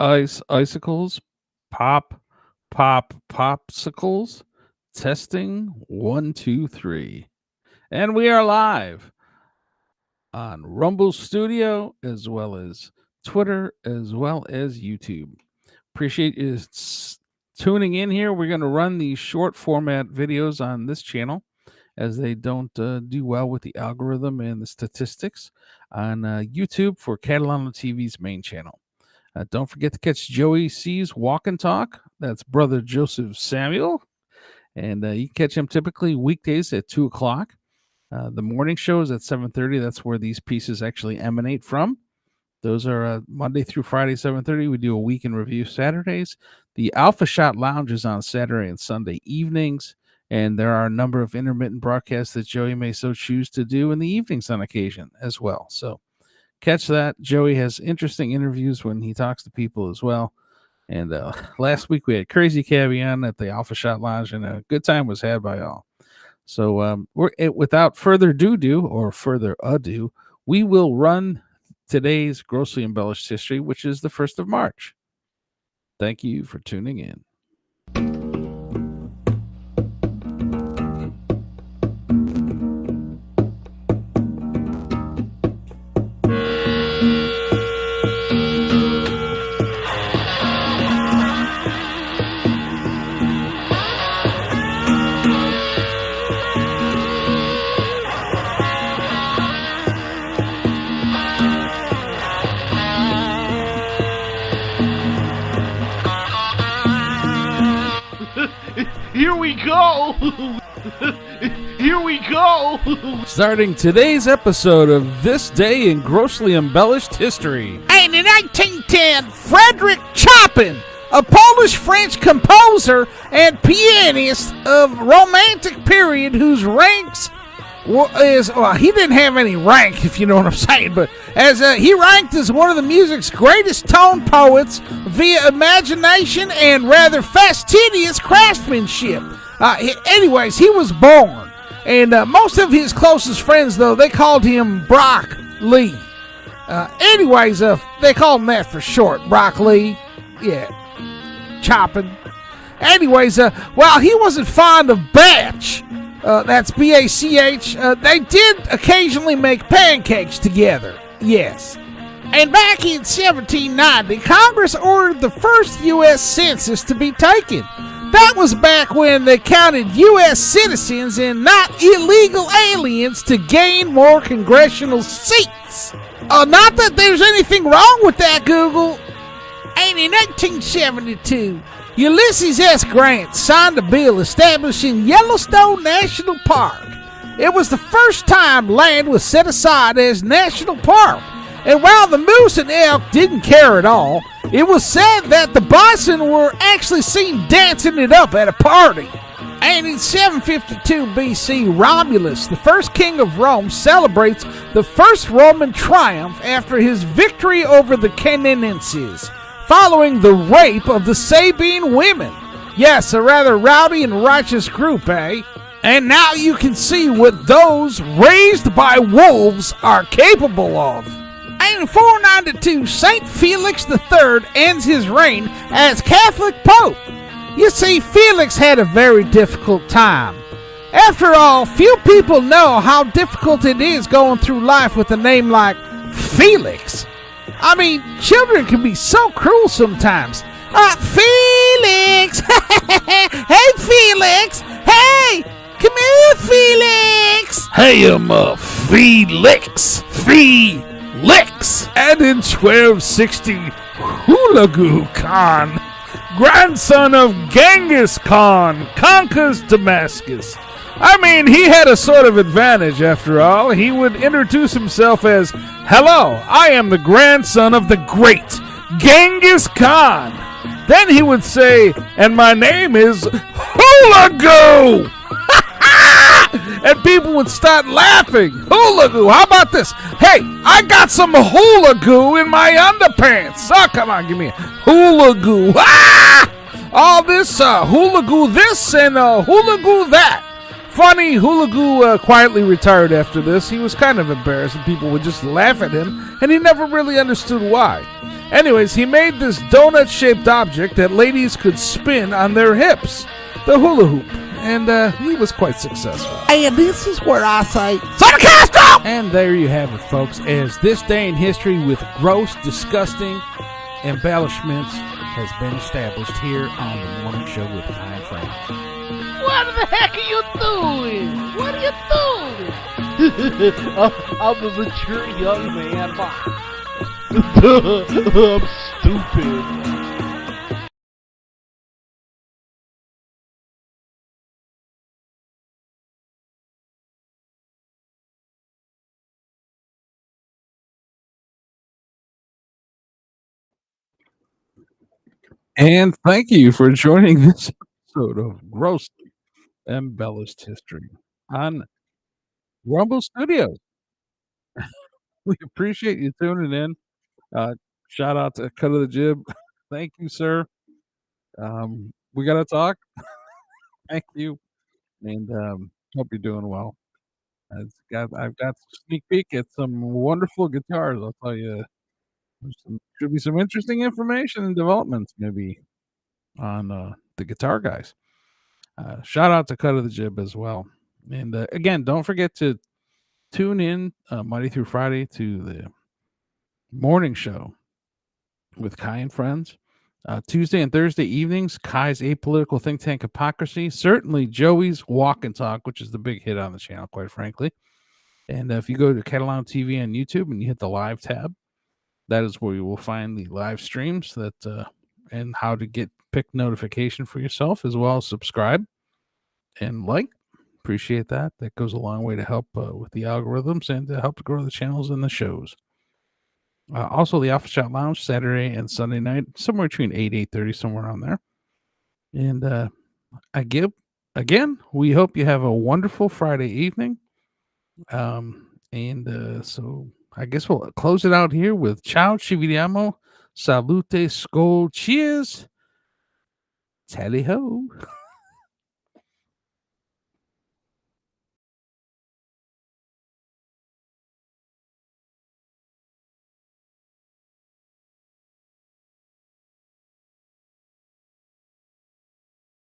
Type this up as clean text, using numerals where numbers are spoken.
icicles, popsicles. Testing 1, 2, 3. And we are live on Rumble Studio, as well as Twitter, as well as YouTube. Appreciate you tuning in here. We're going to run these short format videos on this channel, as they don't do well with the algorithm and the statistics on YouTube for Catalano TV's main channel. Don't forget to catch Joey C's Walk and Talk. That's Brother Joseph Samuel. And you can catch him typically weekdays at 2 o'clock. The morning show is at 7:30. That's where these pieces actually emanate from. Those are Monday through Friday, 7:30. We do a week in review Saturdays. The Alpha Shot Lounge is on Saturday and Sunday evenings. And there are a number of intermittent broadcasts that Joey may so choose to do in the evenings on occasion as well. So catch that. Joey has interesting interviews when he talks to people as well. And last week we had Crazy Cabby on at the Alpha Shot Lounge, and a good time was had by all. So without further ado, we will run today's Grossly Embellished History, which is the 1st of March. Thank you for tuning in. Here we go! Here we go! Starting today's episode of This Day in Grossly Embellished History. And in 1810, Frederick Chopin, a Polish-French composer and pianist of Romantic period whose ranks he didn't have any rank, if you know what I'm saying, but as he ranked as one of the music's greatest tone poets via imagination and rather fastidious craftsmanship. Anyways, he was born, and most of his closest friends, though, they called him Brock Lee. They called him that for short, Brock Lee. Yeah, Chopin. Anyways, while he wasn't fond of batch, that's B-A-C-H. They did occasionally make pancakes together. Yes. And back in 1790, Congress ordered the first U.S. Census to be taken. That was back when they counted U.S. citizens and not illegal aliens to gain more congressional seats. Not that there's anything wrong with that, Google. And in 1872... Ulysses S. Grant signed a bill establishing Yellowstone National Park. It was the first time land was set aside as national park, and while the moose and elk didn't care at all, it was said that the bison were actually seen dancing it up at a party. And in 752 BC, Romulus, the first king of Rome, celebrates the first Roman triumph after his victory over the Canaanites, following the rape of the Sabine women. Yes, a rather rowdy and righteous group, eh? And now you can see what those raised by wolves are capable of. And in 492, St. Felix III ends his reign as Catholic Pope. You see, Felix had a very difficult time. After all, few people know how difficult it is going through life with a name like Felix. I mean, children can be so cruel sometimes. Felix! Hey, Felix! Hey! Come here, Felix! Hey, Felix! Felix! And in 1260, Hulagu Khan, grandson of Genghis Khan, conquers Damascus. I mean, he had a sort of advantage, after all. He would introduce himself as, "Hello, I am the grandson of the great Genghis Khan." Then he would say, "And my name is Hulagu." And people would start laughing. Hulagu, how about this? Hey, I got some Hulagu in my underpants. Oh, come on, give me a Hulagu. Ah! All this Hulagu this and Hulagu that. Funny, Hulagu quietly retired after this. He was kind of embarrassed and people would just laugh at him, and he never really understood why. Anyways, he made this donut-shaped object that ladies could spin on their hips, the hula hoop, and he was quite successful. And this is where I say, And there you have it, folks. As this day in history with gross, disgusting embellishments has been established here on the morning show with Kai and Frank. What the heck are you doing? What are you doing? I'm a mature young man. I'm stupid. And thank you for joining this episode of Grossly Embellished History on Rumble Studios. We appreciate you tuning in. Shout out to Cut of the Jib. Thank you, sir. We got to talk. Thank you. And hope you're doing well. I've got a sneak peek at some wonderful guitars. I'll tell you, should be some interesting information and developments maybe on the guitar guys. Shout out to Cut of the Jib as well. And again, don't forget to tune in Monday through Friday to the morning show with Kai and Friends. Tuesday and Thursday evenings, Kai's Apolitical Think Tank Hypocrisy. Certainly Joey's Walk and Talk, which is the big hit on the channel, quite frankly. And if you go to Catalan TV on YouTube and you hit the live tab, that is where you will find the live streams that and how to pick notification for yourself, as well as subscribe and like. Appreciate that. That goes a long way to help with the algorithms and to help grow the channels and the shows. Also, the Alpha Shot Lounge Saturday and Sunday night, somewhere between 8:30, somewhere around there. And we hope you have a wonderful Friday evening. So I guess we'll close it out here with ciao, ci vediamo, salute, skol, cheers, tally ho.